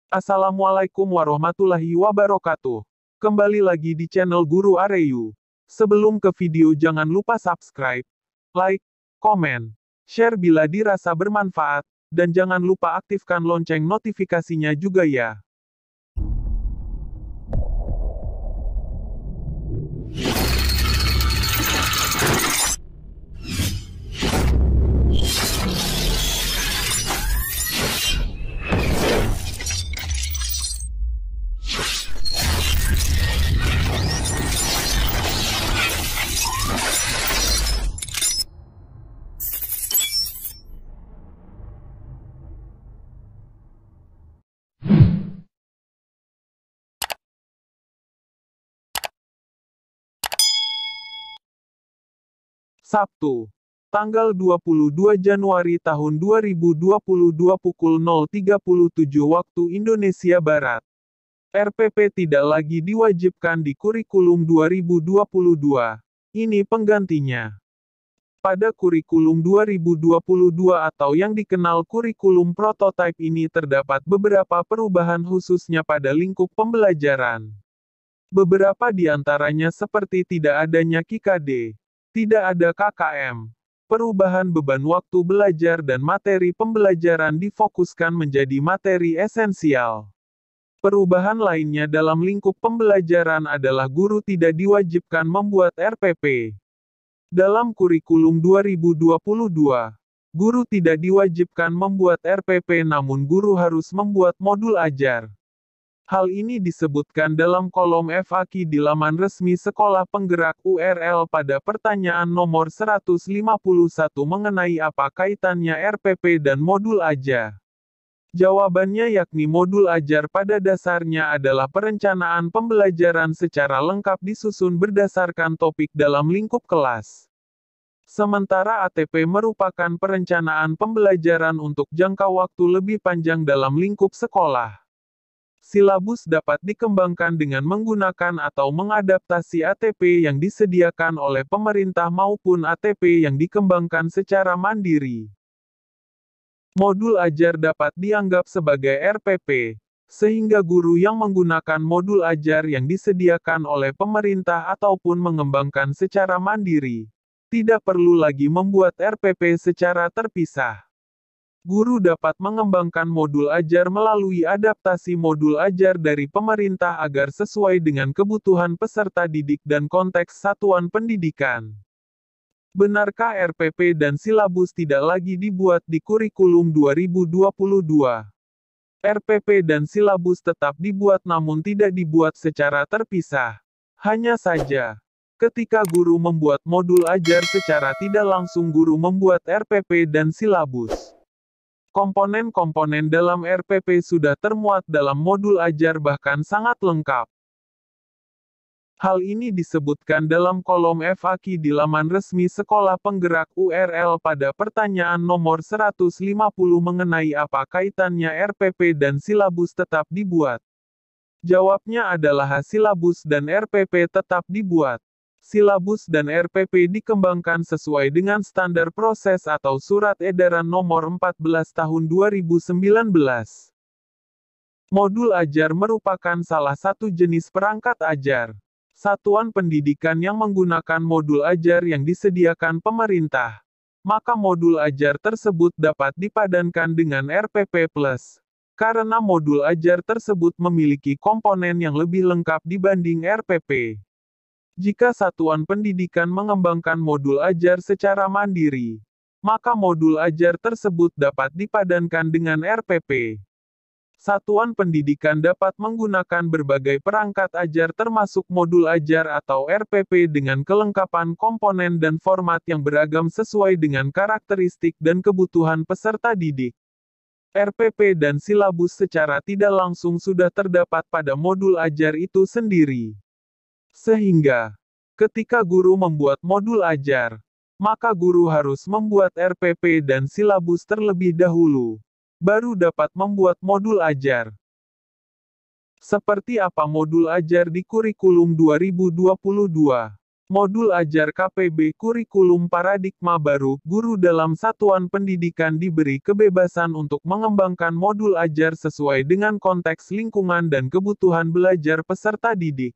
Assalamualaikum warahmatullahi wabarakatuh. Kembali lagi di channel Guru Areyu. Sebelum ke video jangan lupa subscribe, like, komen, share bila dirasa bermanfaat, dan jangan lupa aktifkan lonceng notifikasinya juga ya. Sabtu, tanggal 22 Januari tahun 2022 pukul 0.37 waktu Indonesia Barat. RPP tidak lagi diwajibkan di kurikulum 2022. Ini penggantinya. Pada kurikulum 2022 atau yang dikenal kurikulum prototipe ini terdapat beberapa perubahan khususnya pada lingkup pembelajaran. Beberapa di antaranya seperti tidak adanya KIKD. Tidak ada KKM. Perubahan beban waktu belajar dan materi pembelajaran difokuskan menjadi materi esensial. Perubahan lainnya dalam lingkup pembelajaran adalah guru tidak diwajibkan membuat RPP. Dalam kurikulum 2022, guru tidak diwajibkan membuat RPP namun guru harus membuat modul ajar. Hal ini disebutkan dalam kolom FAQ di laman resmi Sekolah Penggerak URL pada pertanyaan nomor 151 mengenai apa kaitannya RPP dan modul ajar. Jawabannya yakni modul ajar pada dasarnya adalah perencanaan pembelajaran secara lengkap disusun berdasarkan topik dalam lingkup kelas. Sementara ATP merupakan perencanaan pembelajaran untuk jangka waktu lebih panjang dalam lingkup sekolah. Silabus dapat dikembangkan dengan menggunakan atau mengadaptasi ATP yang disediakan oleh pemerintah maupun ATP yang dikembangkan secara mandiri. Modul ajar dapat dianggap sebagai RPP, sehingga guru yang menggunakan modul ajar yang disediakan oleh pemerintah ataupun mengembangkan secara mandiri, tidak perlu lagi membuat RPP secara terpisah. Guru dapat mengembangkan modul ajar melalui adaptasi modul ajar dari pemerintah agar sesuai dengan kebutuhan peserta didik dan konteks satuan pendidikan. Benarkah RPP dan silabus tidak lagi dibuat di kurikulum 2022? RPP dan silabus tetap dibuat namun tidak dibuat secara terpisah. Hanya saja, ketika guru membuat modul ajar secara tidak langsung guru membuat RPP dan silabus. Komponen-komponen dalam RPP sudah termuat dalam modul ajar bahkan sangat lengkap. Hal ini disebutkan dalam kolom FAQ di laman resmi Sekolah Penggerak URL pada pertanyaan nomor 150 mengenai apa kaitannya RPP dan silabus tetap dibuat. Jawabnya adalah silabus dan RPP tetap dibuat. Silabus dan RPP dikembangkan sesuai dengan standar proses atau Surat Edaran Nomor 14 Tahun 2019. Modul ajar merupakan salah satu jenis perangkat ajar. Satuan pendidikan yang menggunakan modul ajar yang disediakan pemerintah. Maka modul ajar tersebut dapat dipadankan dengan RPP+. Karena modul ajar tersebut memiliki komponen yang lebih lengkap dibanding RPP. Jika satuan pendidikan mengembangkan modul ajar secara mandiri, maka modul ajar tersebut dapat dipadankan dengan RPP. Satuan pendidikan dapat menggunakan berbagai perangkat ajar termasuk modul ajar atau RPP dengan kelengkapan komponen dan format yang beragam sesuai dengan karakteristik dan kebutuhan peserta didik. RPP dan silabus secara tidak langsung sudah terdapat pada modul ajar itu sendiri. Sehingga, ketika guru membuat modul ajar, maka guru harus membuat RPP dan silabus terlebih dahulu, baru dapat membuat modul ajar. Seperti apa modul ajar di kurikulum 2022? Modul ajar KPB kurikulum paradigma baru, guru dalam satuan pendidikan diberi kebebasan untuk mengembangkan modul ajar sesuai dengan konteks lingkungan dan kebutuhan belajar peserta didik.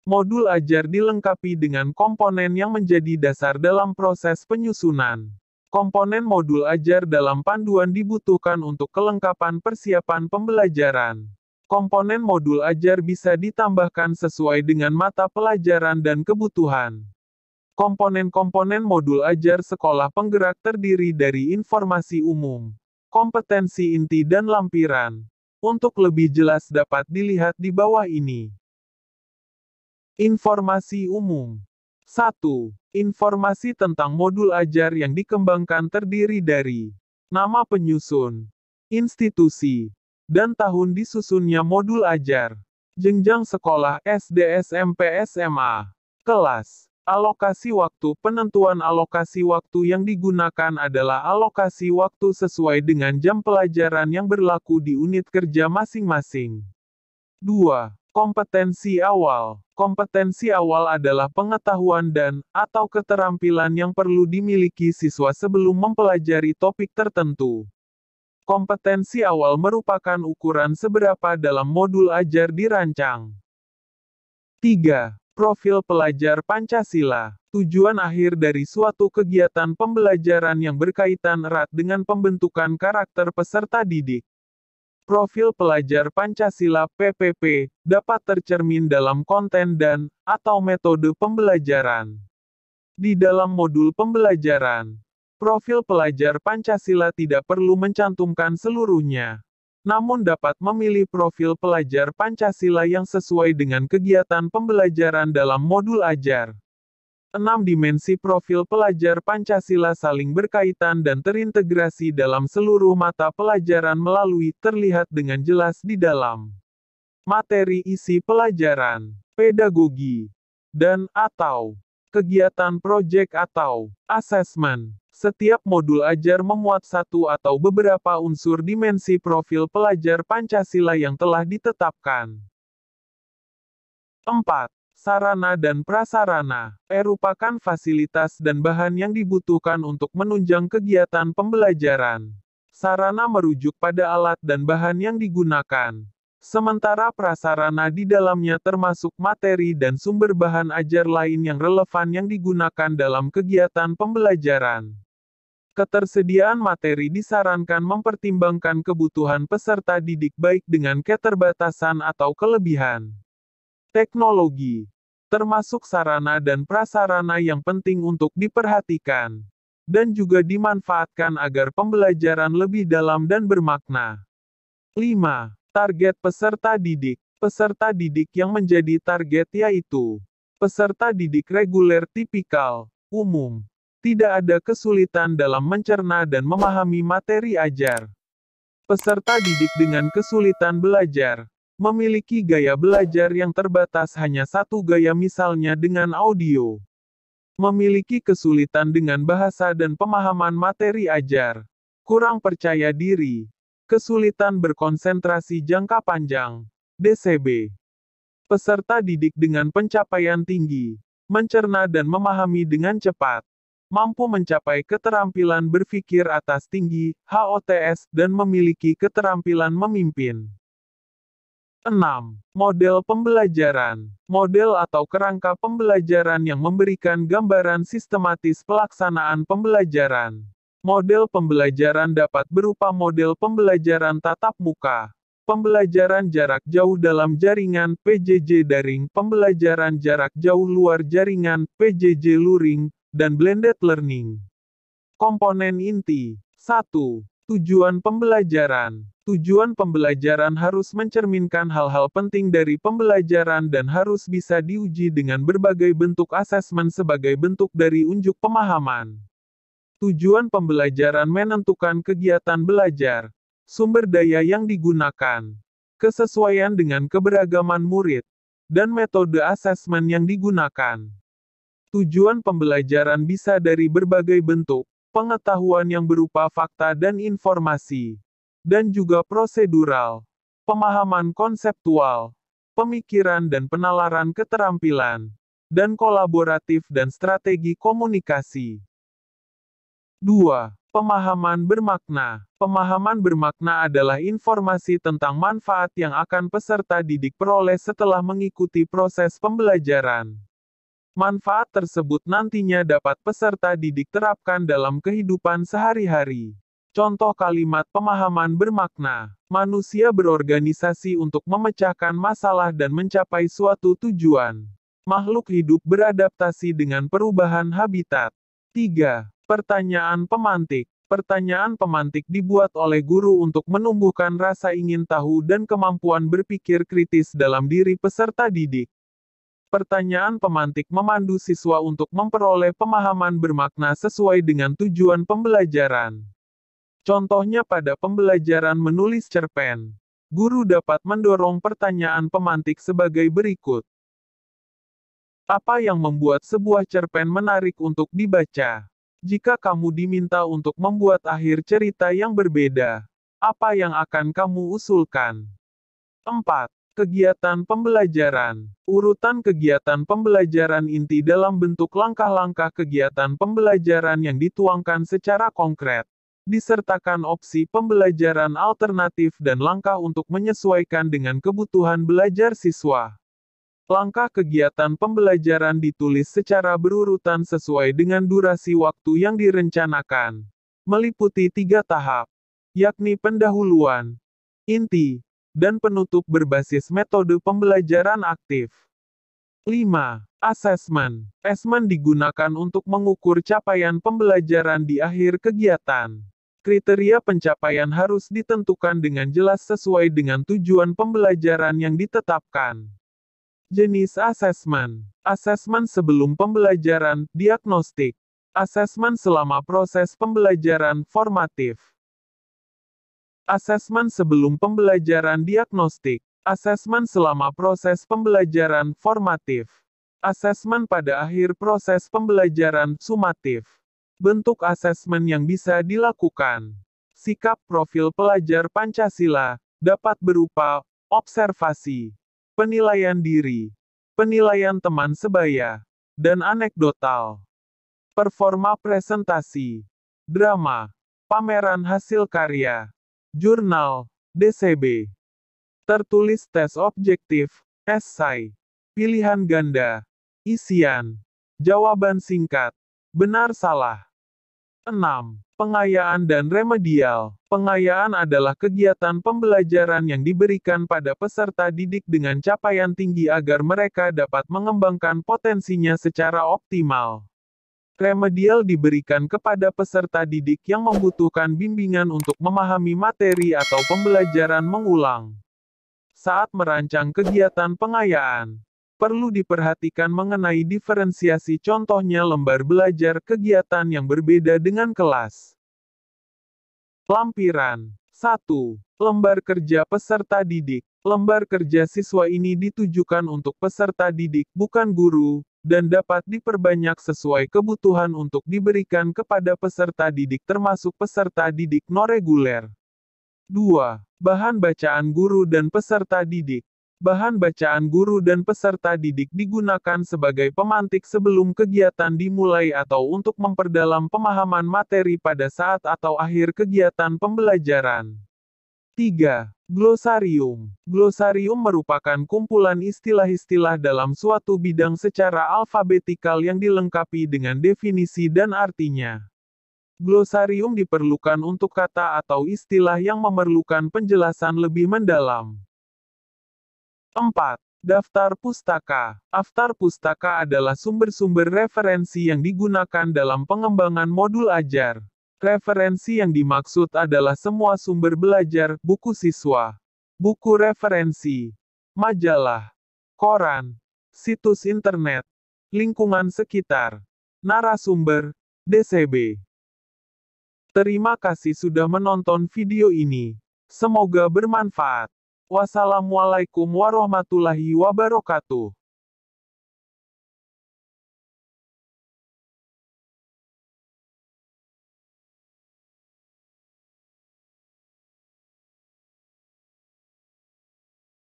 Modul ajar dilengkapi dengan komponen yang menjadi dasar dalam proses penyusunan. Komponen modul ajar dalam panduan dibutuhkan untuk kelengkapan persiapan pembelajaran. Komponen modul ajar bisa ditambahkan sesuai dengan mata pelajaran dan kebutuhan. Komponen-komponen modul ajar sekolah penggerak terdiri dari informasi umum, kompetensi inti dan lampiran. Untuk lebih jelas dapat dilihat di bawah ini. Informasi umum. 1. Informasi tentang modul ajar yang dikembangkan terdiri dari nama penyusun, institusi, dan tahun disusunnya modul ajar, jenjang sekolah SD, SMP, SMA, kelas, alokasi waktu. Penentuan alokasi waktu yang digunakan adalah alokasi waktu sesuai dengan jam pelajaran yang berlaku di unit kerja masing-masing. 2. Kompetensi awal. Kompetensi awal adalah pengetahuan dan/atau keterampilan yang perlu dimiliki siswa sebelum mempelajari topik tertentu. Kompetensi awal merupakan ukuran seberapa dalam modul ajar dirancang. 3. Profil pelajar Pancasila. Tujuan akhir dari suatu kegiatan pembelajaran yang berkaitan erat dengan pembentukan karakter peserta didik. Profil pelajar Pancasila (PPP) dapat tercermin dalam konten dan/atau metode pembelajaran. Di dalam modul pembelajaran, profil pelajar Pancasila tidak perlu mencantumkan seluruhnya, namun dapat memilih profil pelajar Pancasila yang sesuai dengan kegiatan pembelajaran dalam modul ajar. 6 dimensi profil pelajar Pancasila saling berkaitan dan terintegrasi dalam seluruh mata pelajaran melalui terlihat dengan jelas di dalam materi isi pelajaran, pedagogi, dan/atau kegiatan proyek atau asesmen. Setiap modul ajar memuat satu atau beberapa unsur dimensi profil pelajar Pancasila yang telah ditetapkan. 4. Sarana dan prasarana, merupakan fasilitas dan bahan yang dibutuhkan untuk menunjang kegiatan pembelajaran. Sarana merujuk pada alat dan bahan yang digunakan. Sementara prasarana di dalamnya termasuk materi dan sumber bahan ajar lain yang relevan yang digunakan dalam kegiatan pembelajaran. Ketersediaan materi disarankan mempertimbangkan kebutuhan peserta didik baik dengan keterbatasan atau kelebihan. Teknologi, termasuk sarana dan prasarana yang penting untuk diperhatikan, dan juga dimanfaatkan agar pembelajaran lebih dalam dan bermakna. 5. Target peserta didik. Peserta didik yang menjadi target yaitu peserta didik reguler tipikal, umum. Tidak ada kesulitan dalam mencerna dan memahami materi ajar. Peserta didik dengan kesulitan belajar memiliki gaya belajar yang terbatas hanya satu gaya, misalnya dengan audio. Memiliki kesulitan dengan bahasa dan pemahaman materi ajar. Kurang percaya diri. Kesulitan berkonsentrasi jangka panjang. DCB. Peserta didik dengan pencapaian tinggi. Mencerna dan memahami dengan cepat. Mampu mencapai keterampilan berpikir atas tinggi, HOTS, dan memiliki keterampilan memimpin. 6. Model pembelajaran. Model atau kerangka pembelajaran yang memberikan gambaran sistematis pelaksanaan pembelajaran. Model pembelajaran dapat berupa model pembelajaran tatap muka, pembelajaran jarak jauh dalam jaringan (PJJ daring), pembelajaran jarak jauh luar jaringan (PJJ luring), dan blended learning. Komponen inti. 1. Tujuan pembelajaran. Tujuan pembelajaran harus mencerminkan hal-hal penting dari pembelajaran dan harus bisa diuji dengan berbagai bentuk asesmen sebagai bentuk dari unjuk pemahaman. Tujuan pembelajaran menentukan kegiatan belajar, sumber daya yang digunakan, kesesuaian dengan keberagaman murid, dan metode asesmen yang digunakan. Tujuan pembelajaran bisa dari berbagai bentuk, pengetahuan yang berupa fakta dan informasi, dan juga prosedural, pemahaman konseptual, pemikiran dan penalaran keterampilan, dan kolaboratif dan strategi komunikasi. 2. Pemahaman bermakna. Pemahaman bermakna adalah informasi tentang manfaat yang akan peserta didik peroleh setelah mengikuti proses pembelajaran. Manfaat tersebut nantinya dapat peserta didik terapkan dalam kehidupan sehari-hari. Contoh kalimat pemahaman bermakna. Manusia berorganisasi untuk memecahkan masalah dan mencapai suatu tujuan. Makhluk hidup beradaptasi dengan perubahan habitat. 3. Pertanyaan pemantik. Pertanyaan pemantik dibuat oleh guru untuk menumbuhkan rasa ingin tahu dan kemampuan berpikir kritis dalam diri peserta didik. Pertanyaan pemantik memandu siswa untuk memperoleh pemahaman bermakna sesuai dengan tujuan pembelajaran. Contohnya pada pembelajaran menulis cerpen. Guru dapat mendorong pertanyaan pemantik sebagai berikut. Apa yang membuat sebuah cerpen menarik untuk dibaca? Jika kamu diminta untuk membuat akhir cerita yang berbeda, apa yang akan kamu usulkan? 4. Kegiatan pembelajaran. Urutan kegiatan pembelajaran inti dalam bentuk langkah-langkah kegiatan pembelajaran yang dituangkan secara konkret. Disertakan opsi pembelajaran alternatif dan langkah untuk menyesuaikan dengan kebutuhan belajar siswa. Langkah kegiatan pembelajaran ditulis secara berurutan sesuai dengan durasi waktu yang direncanakan. Meliputi 3 tahap, yakni pendahuluan, inti, dan penutup berbasis metode pembelajaran aktif. 5. Asesmen. Asesmen digunakan untuk mengukur capaian pembelajaran di akhir kegiatan. Kriteria pencapaian harus ditentukan dengan jelas sesuai dengan tujuan pembelajaran yang ditetapkan. Jenis asesmen. Asesmen sebelum pembelajaran, diagnostik. Asesmen selama proses pembelajaran, formatif. Asesmen sebelum pembelajaran, diagnostik. Asesmen selama proses pembelajaran, formatif. Asesmen pada akhir proses pembelajaran, sumatif. Bentuk asesmen yang bisa dilakukan. Sikap profil pelajar Pancasila dapat berupa observasi, penilaian diri, penilaian teman sebaya, dan anekdotal. Performa presentasi, drama, pameran hasil karya, jurnal, DCB. Tertulis tes objektif, esai, pilihan ganda, isian, jawaban singkat, benar salah. 6. Pengayaan dan remedial. Pengayaan adalah kegiatan pembelajaran yang diberikan pada peserta didik dengan capaian tinggi agar mereka dapat mengembangkan potensinya secara optimal. Remedial diberikan kepada peserta didik yang membutuhkan bimbingan untuk memahami materi atau pembelajaran mengulang. Saat merancang kegiatan pengayaan, perlu diperhatikan mengenai diferensiasi, contohnya lembar belajar kegiatan yang berbeda dengan kelas. Lampiran 1. Lembar kerja peserta didik. Lembar kerja siswa ini ditujukan untuk peserta didik, bukan guru, dan dapat diperbanyak sesuai kebutuhan untuk diberikan kepada peserta didik termasuk peserta didik non-reguler. 2. Bahan bacaan guru dan peserta didik. Bahan bacaan guru dan peserta didik digunakan sebagai pemantik sebelum kegiatan dimulai atau untuk memperdalam pemahaman materi pada saat atau akhir kegiatan pembelajaran. 3. Glosarium. Glosarium merupakan kumpulan istilah-istilah dalam suatu bidang secara alfabetikal yang dilengkapi dengan definisi dan artinya. Glosarium diperlukan untuk kata atau istilah yang memerlukan penjelasan lebih mendalam. 4. Daftar pustaka. Daftar pustaka adalah sumber-sumber referensi yang digunakan dalam pengembangan modul ajar. Referensi yang dimaksud adalah semua sumber belajar, buku siswa, buku referensi, majalah, koran, situs internet, lingkungan sekitar, narasumber, DCB. Terima kasih sudah menonton video ini. Semoga bermanfaat. Wassalamualaikum warahmatullahi wabarakatuh.